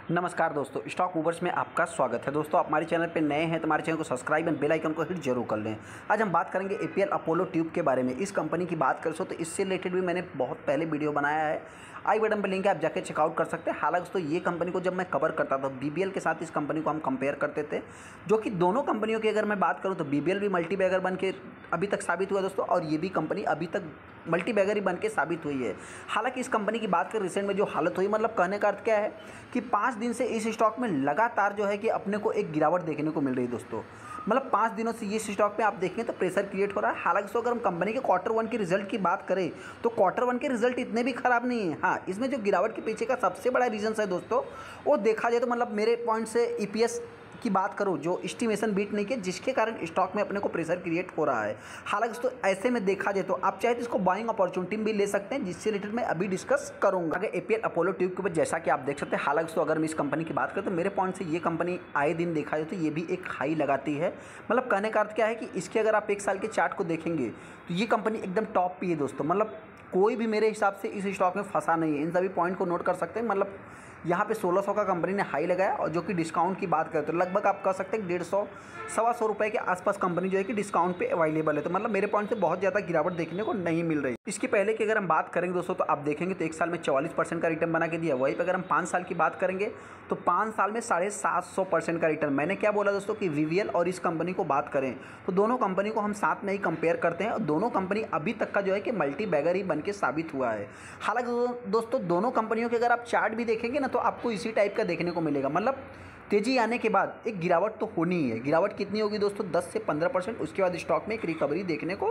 नमस्कार दोस्तों, stock movers में आपका स्वागत है। दोस्तों, आप हमारे चैनल पर नए हैं तो हमारे चैनल को सब्सक्राइब एंड बेल आइकन को हिट जरूर कर लें। आज हम बात करेंगे एपीएल अपोलो ट्यूब के बारे में। इस कंपनी की बात करें तो इससे रिलेटेड भी मैंने बहुत पहले वीडियो बनाया है, आई बटन पर लिंक है, आप जाके चेकआउट कर सकते हैं। हालांकि दोस्तों ये कंपनी को जब मैं कवर करता था बीबीएल के साथ इस कंपनी को हम कंपेयर करते थे, जो कि दोनों कंपनियों की अगर मैं बात करूँ तो बीबीएल भी मल्टी बैगर बन के अभी तक साबित हुआ दोस्तों, और ये भी कंपनी अभी तक मल्टी बैगर ही बन के साबित हुई है। हालांकि इस कंपनी की बात करें रिसेंट में जो हालत हुई, मतलब कहने का अर्थ क्या है कि 5 दिन से इस स्टॉक में लगातार जो है कि अपने को एक गिरावट देखने को मिल रही है दोस्तों। मतलब 5 दिनों से ये स्टॉक पे आप देखेंगे तो प्रेशर क्रिएट हो रहा है। हालांकि तो अगर हम कंपनी के Q1 के रिजल्ट की बात करें तो Q1 के रिजल्ट इतने भी खराब नहीं है। हाँ, इसमें जो गिरावट के पीछे का सबसे बड़ा रीजन है दोस्तों, वो देखा जाए तो मतलब मेरे पॉइंट से ईपीएस की बात करूं जो एस्टिमेशन बीट नहीं किया, जिसके कारण स्टॉक में अपने को प्रेशर क्रिएट हो रहा है। हालांकि तो ऐसे में देखा जाए तो आप चाहे तो इसको बाइंग अपॉर्चुनिटी भी ले सकते हैं, जिससे रिलेटेड मैं अभी डिस्कस करूंगा। अगर एपीएल अपोलो ट्यूब के ऊपर जैसा कि आप देख सकते हैं, हालांकि तो अगर मैं इस कंपनी की बात करें तो मेरे पॉइंट से ये कंपनी आए दिन देखा जाए तो ये भी एक हाई लगाती है। मतलब कहने का अर्थ क्या है कि इसके अगर आप 1 साल के चार्ट को देखेंगे तो ये कंपनी एकदम टॉप पे है दोस्तों। मतलब कोई भी मेरे हिसाब से इस स्टॉक में फंसा नहीं है। इन सभी पॉइंट को नोट कर सकते हैं। मतलब यहाँ पे 1600 का कंपनी ने हाई लगाया, और जो कि डिस्काउंट की बात करें तो लगभग आप कह सकते हैं 150 सवा सौ रुपये के आसपास कंपनी जो है कि डिस्काउंट पे अवेलेबल है। तो मतलब मेरे पॉइंट से बहुत ज़्यादा गिरावट देखने को नहीं मिल रही। इसके पहले की अगर हम बात करेंगे दोस्तों तो आप देखेंगे तो 1 साल में 44% का रिटर्न बना के दिया। वहीं पर अगर हम 5 साल की बात करेंगे तो 5 साल में 750% का रिटर्न। मैंने क्या बोला दोस्तों कि वीवीएल और इस कंपनी को बात करें तो दोनों कंपनी को हम साथ में ही कंपेयर करते हैं, और दोनों कंपनी अभी तक का जो है कि मल्टी बैगर ही बन के साबित हुआ है। हालांकि दोस्तों दोनों कंपनियों के अगर आप चार्ट भी देखेंगे ना तो आपको इसी टाइप का देखने को मिलेगा। मतलब तेजी आने के बाद एक गिरावट तो होनी ही है। गिरावट कितनी होगी दोस्तों? 10 से 15%। उसके बाद स्टॉक में एक रिकवरी देखने को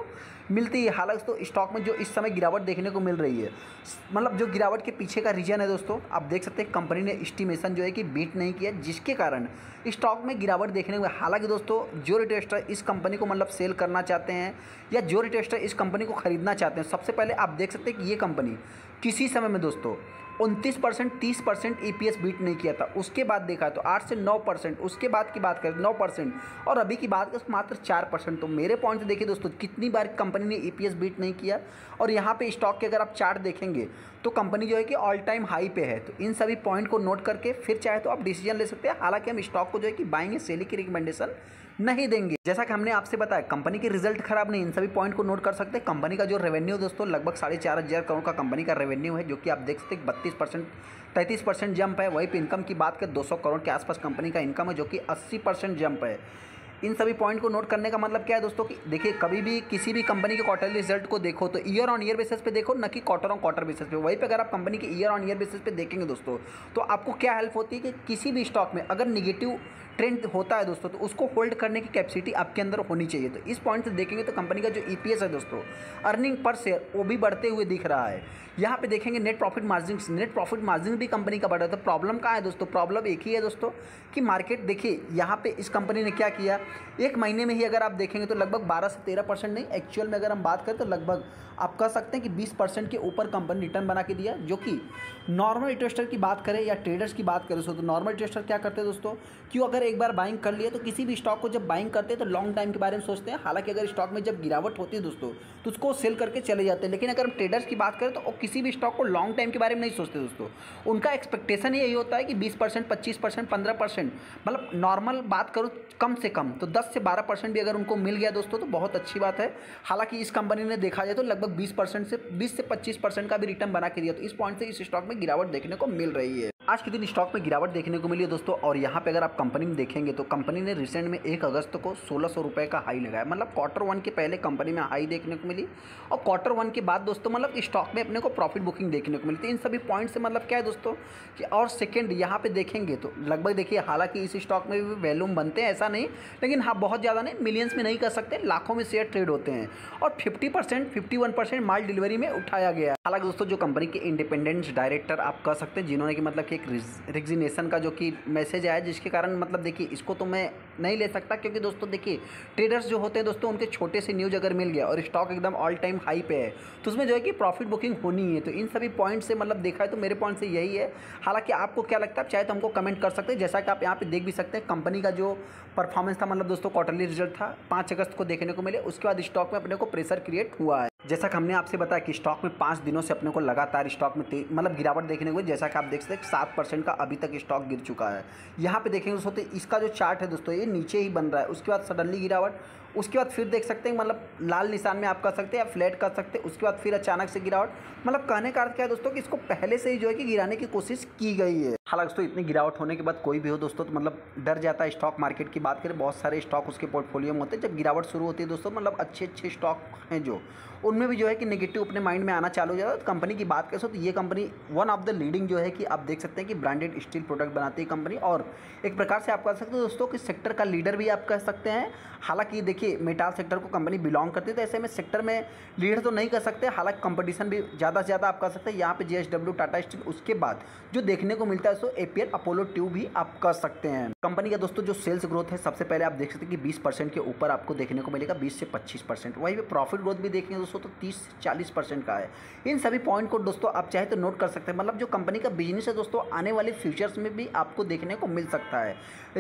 मिलती है। हालांकि तो स्टॉक में जो इस समय गिरावट देखने को मिल रही है, मतलब जो गिरावट के पीछे का रीजन है दोस्तों, आप देख सकते हैं कंपनी ने एस्टिमेशन जो है कि बीट नहीं किया, जिसके कारण स्टॉक में गिरावट देखने को। हालांकि दोस्तों जो रिटेस्टर इस कंपनी को मतलब सेल करना चाहते हैं या जो रिटेस्टर इस कंपनी को खरीदना चाहते हैं, सबसे पहले आप देख सकते हैं कि ये कंपनी किसी समय में दोस्तों 29%, 30% ईपीएस बीट नहीं किया था। उसके बाद देखा तो 8 से 9%, उसके बाद की बात करें 9%, और अभी की बात करें मात्र 4%। तो मेरे पॉइंट से देखिए दोस्तों कितनी बार कंपनी ने ईपीएस बीट नहीं किया। और यहाँ पे स्टॉक के अगर आप चार्ट देखेंगे तो कंपनी जो है कि ऑल टाइम हाई पे है। तो इन सभी पॉइंट को नोट करके फिर चाहे तो आप डिसीजन ले सकते हैं। हालांकि हम स्टॉक को जो है कि बाइंग या सेलिंग की रिकमेंडेशन नहीं देंगे। जैसा कि हमने आपसे बताया कंपनी के रिजल्ट खराब नहीं, इन सभी पॉइंट को नोट कर सकते हैं। कंपनी का जो रेवेन्यू दोस्तों लगभग 4,500 करोड़ का कंपनी का रेवेन्यू है, जो कि आप देख सकते हैं 32% 33% जंप है। वहीं पे इनकम की बात करें 200 करोड़ के आसपास कंपनी का इनकम है, जो कि 80% जंप है। इन सभी पॉइंट को नोट करने का मतलब क्या है दोस्तों कि देखिए कभी भी किसी भी कंपनी के क्वार्टरली रिजल्ट को देखो तो ईयर ऑन ईयर बेसिस पे देखो, न कि क्वार्टर ऑन क्वार्टर बेसिस पे। वहीं पे अगर आप कंपनी के ईयर ऑन ईयर बेसिस पे देखेंगे दोस्तों तो आपको क्या हेल्प होती है कि किसी भी स्टॉक में अगर निगेटिव ट्रेंड होता है दोस्तों तो उसको होल्ड करने की कैपेसिटी आपके अंदर होनी चाहिए। तो इस पॉइंट से देखेंगे तो कंपनी का जो ईपीएस है दोस्तों, अर्निंग पर शेयर, वो भी बढ़ते हुए दिख रहा है। यहाँ पे देखेंगे नेट प्रॉफिट मार्जिन भी कंपनी का बढ़ रहा है। तो प्रॉब्लम कहाँ है दोस्तों? प्रॉब्लम एक ही है दोस्तों कि मार्केट देखिए यहाँ पे इस कंपनी ने क्या किया, एक महीने में ही अगर आप देखेंगे तो लगभग 12 से 13% नहीं, एक्चुअल में अगर हम बात करें तो लगभग आप कह सकते हैं कि 20% के ऊपर कंपनी रिटर्न बना के दिया। जो कि नॉर्मल इन्वेस्टर की बात करें या ट्रेडर्स की बात करें तो नॉर्मल इन्वेस्टर क्या करते हैं दोस्तों, क्यों अगर एक बार बाइंग कर लिया तो किसी भी स्टॉक को जब बाइंग करते हैं तो लॉन्ग टाइम के बारे में सोचते हैं। हालांकि अगर स्टॉक में जब गिरावट होती है दोस्तों तो उसको सेल करके चले जाते हैं। लेकिन अगर हम ट्रेडर्स की बात करें तो वो किसी भी स्टॉक को लॉन्ग टाइम के बारे में नहीं सोचते दोस्तों। उनका एक्सपेक्टेशन यही होता है कि 20%, 25%, 15%, मतलब नॉर्मल बात करूँ कम से कम तो 10 से 12% भी अगर उनको मिल गया दोस्तों तो बहुत अच्छी बात है। हालांकि इस कंपनी ने देखा जाए तो लगभग 20 से 25% का भी रिटर्न बना के दिया। तो इस पॉइंट से इस स्टॉक में गिरावट देखने को मिल रही है। आज के दिन स्टॉक में गिरावट देखने को मिली है दोस्तों। और यहाँ पे अगर आप कंपनी में देखेंगे तो कंपनी ने रिसेंट में 1 अगस्त को 1600 रुपये का हाई लगाया। मतलब Q1 के पहले कंपनी में हाई देखने को मिली, और Q1 के बाद दोस्तों मतलब स्टॉक में अपने को प्रॉफिट बुकिंग देखने को मिलती है। इन सभी पॉइंट से मतलब क्या है दोस्तों कि और सेकेंड यहाँ पे देखेंगे तो लगभग देखिए, हालांकि इस स्टॉक में भी वैल्यूम बनते हैं ऐसा नहीं, लेकिन हाँ बहुत ज़्यादा नहीं, मिलियंस में नहीं कर सकते, लाखों में शेयर ट्रेड होते हैं। और 50% 51% माल डिलीवरी में उठाया गया। हालांकि दोस्तों जो कंपनी के इंडिपेंडेंट डायरेक्टर आप कह सकते हैं जिन्होंने कि मतलब कि एक रिजिग्नेशन का जो कि मैसेज आया, जिसके कारण मतलब देखिए इसको तो मैं नहीं ले सकता, क्योंकि दोस्तों देखिए ट्रेडर्स जो होते हैं दोस्तों उनके छोटे से न्यूज़ अगर मिल गया और स्टॉक एकदम ऑल टाइम हाई पे है तो उसमें जो है कि प्रॉफिट बुकिंग होनी है। तो इन सभी पॉइंट से मतलब देखा है तो मेरे पॉइंट से यही है। हालांकि आपको क्या लगता है, चाहे तो हमको कमेंट कर सकते हैं। जैसा कि आप यहाँ पे देख भी सकते हैं कंपनी का जो परफॉर्मेंस था, मतलब दोस्तों क्वार्टरली रिजल्ट था 5 अगस्त को देखने को मिले। उसके बाद स्टॉक में अपने को प्रेशर क्रिएट हुआ है। जैसा कि हमने आपसे बताया कि स्टॉक में 5 दिनों से अपने को लगातार स्टॉक में मतलब गिरावट देखने को, जैसा कि आप देख सकते हैं 7% का अभी तक स्टॉक गिर चुका है। यहाँ पे देखेंगे दोस्तों तो इसका जो चार्ट है दोस्तों ये नीचे ही बन रहा है, उसके बाद सडनली गिरावट, उसके बाद फिर देख सकते हैं मतलब लाल निशान में आप कर सकते हैं या फ्लैट कर सकते हैं, उसके बाद फिर अचानक से गिरावट। मतलब कहने का अर्थ क्या है दोस्तों कि इसको पहले से ही जो है कि गिराने की कोशिश की गई है। हालांकि दोस्तों इतनी गिरावट होने के बाद कोई भी हो दोस्तों तो मतलब डर जाता है। स्टॉक मार्केट की बात करें, बहुत सारे स्टॉक उसके पोर्टफोलियो में होते हैं। जब गिरावट शुरू होती है दोस्तों मतलब अच्छे स्टॉक हैं जो, उनमें भी जो है कि नेगेटिव अपने माइंड में आना चालू हो जाता है। तो कंपनी की बात करें तो ये company one of the leading जो है कि आप देख सकते हैं कि ब्रांडेड स्टील प्रोडक्ट बनाती है कंपनी, और एक प्रकार से आप कह सकते हो दोस्तों कि सेक्टर का लीडर भी आप कह सकते हैं। हालांकि देखिए मेटाल सेक्टर को कंपनी बिलोंग करती है, तो ऐसे में सेक्टर में लीडर तो नहीं कर सकते। हालांकि कंपटीशन भी ज़्यादा से ज़्यादा आप कह सकते हैं। यहाँ पे JSW, टाटा स्टील, उसके बाद जो देखने को मिलता है सो APL अपोलो ट्यूब भी आप कर सकते हैं। कंपनी का दोस्तों जो सेल्स ग्रोथ है सबसे पहले आप देख सकते हैं कि 20% के ऊपर आपको देखने को मिलेगा, 20 से 25%। वहीं पे प्रॉफिट ग्रोथ भी देखेंगे दोस्तों तो 30 से 40% का है। इन सभी पॉइंट को दोस्तों आप चाहे तो नोट कर सकते हैं। मतलब जो कंपनी का बिजनेस है दोस्तों आने वाले फ्यूचर्स में भी आपको देखने को मिल सकता है।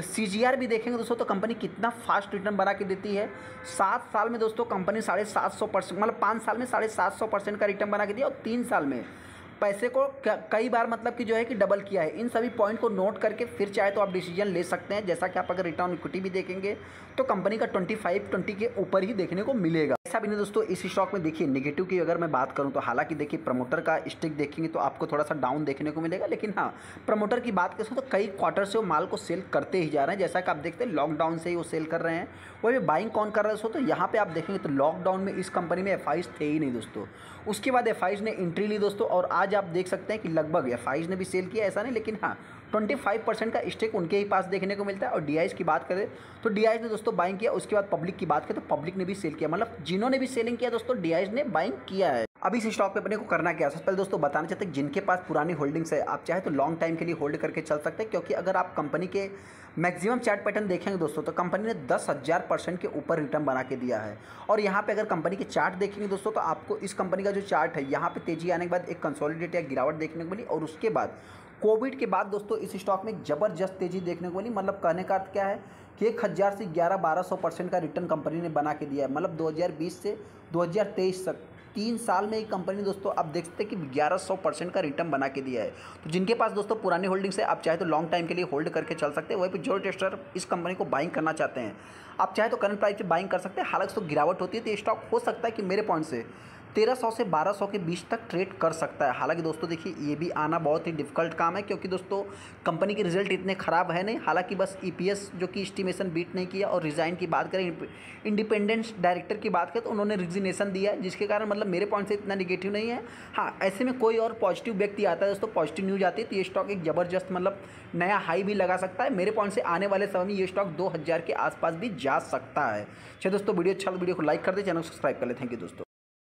CGR भी देखेंगे दोस्तों तो कंपनी कितना फास्ट रिटर्न बना के देती है। 7 साल में दोस्तों कंपनी 750% मतलब 5 साल में 750% का रिटर्न बना के दिया, और 3 साल में पैसे को कई बार मतलब कि जो है कि डबल किया है। इन सभी पॉइंट को नोट करके फिर चाहे तो आप डिसीजन ले सकते हैं। जैसा कि आप अगर रिटर्न इक्विटी भी देखेंगे तो कंपनी का 25-20 के ऊपर ही देखने को मिलेगा। ऐसा भी नहीं दोस्तों इस स्टॉक में देखिए नेगेटिव की अगर मैं बात करूं तो, हालांकि देखिए प्रमोटर का स्टिक देखेंगे तो आपको थोड़ा सा डाउन देखने को मिलेगा, लेकिन हाँ प्रमोटर की बात करें तो कई क्वार्टर से वो माल को सेल करते ही जा रहे हैं। जैसा कि आप देखते हैं लॉकडाउन से ही वो सेल कर रहे हैं। वही बाइंग कौन कर रहा है दोस्तों, तो यहाँ पे आप देखेंगे तो लॉकडाउन में इस कंपनी में FIs थे ही नहीं दोस्तों। उसके बाद FIs ने एंट्री ली दोस्तों, और आज आप देख सकते हैं कि लगभग FIs ने भी सेल किया, ऐसा नहीं, लेकिन हाँ 25% का स्टेक उनके ही पास देखने को मिलता है। और DIs की बात करें तो DIs ने दोस्तों बाइंग किया। उसके बाद पब्लिक की बात करें तो पब्लिक ने भी सेल किया, मतलब जिन्होंने भी सेलिंग किया दोस्तों DIs ने बाइंग किया है। अभी इस स्टॉक पे अपने को करना क्या है, सबसे पहले दोस्तों बताना चाहते हैं जिनके पास पुरानी होल्डिंग्स है आप चाहे तो लॉन्ग टाइम के लिए होल्ड करके चल सकते हैं। क्योंकि अगर आप कंपनी के मैक्सिमम चार्ट पैटर्न देखेंगे दोस्तों तो कंपनी ने 10,000% के ऊपर रिटर्न बना के दिया है। और यहाँ पे अगर कंपनी के चार्ट देखेंगे दोस्तों तो आपको इस कंपनी का जो चार्ट है यहाँ पे तेजी आने के बाद एक कंसोलिडेट या गिरावट देखने को मिली, और उसके बाद कोविड के बाद दोस्तों इस स्टॉक में जबरदस्त तेजी देखने को मिली। मतलब कहने का अर्थ क्या है कि 1000 से 1100-1200% का रिटर्न कंपनी ने बना के दिया है। मतलब 2020 से 2023 तक 3 साल में एक कंपनी दोस्तों आप देख सकते हैं कि 1100% का रिटर्न बना के दिया है। तो जिनके पास दोस्तों पुरानी होल्डिंग्स है आप चाहे तो लॉन्ग टाइम के लिए होल्ड करके चल सकते हैं। वहीं पे जो टेस्टर इस कंपनी को बाइंग करना चाहते हैं आप चाहे तो करंट प्राइस पे बाइंग कर सकते हैं। हालांकि तो गिरावट होती है तो ये स्टॉक हो सकता है कि मेरे पॉइंट से 1300 से 1200 के बीच तक ट्रेड कर सकता है। हालांकि दोस्तों देखिए ये भी आना बहुत ही डिफिकल्ट काम है, क्योंकि दोस्तों कंपनी के रिजल्ट इतने ख़राब है नहीं। हालांकि बस EPS जो कि एस्टिमेशन बीट नहीं किया, और रिज़ाइन की बात करें इंडिपेंडेंट डायरेक्टर की बात करें तो उन्होंने रिजिग्नेशन दिया है, जिसके कारण मतलब मेरे पॉइंट से इतना निगेटिव नहीं है। हाँ ऐसे में कोई और पॉजिटिव व्यक्ति आता है दोस्तों, पॉजिटिव न्यूज़ आती है तो ये स्टॉक एक ज़बरदस्त मतलब नया हाई भी लगा सकता है। मेरे पॉइंट से आने वाले समय में ये स्टॉक 2000 के आसपास भी जा सकता है। चलिए दोस्तों वीडियो अच्छा तो वीडियो को लाइक कर दे, चैनल को सब्सक्राइब कर ले। थैंक यू दोस्तों।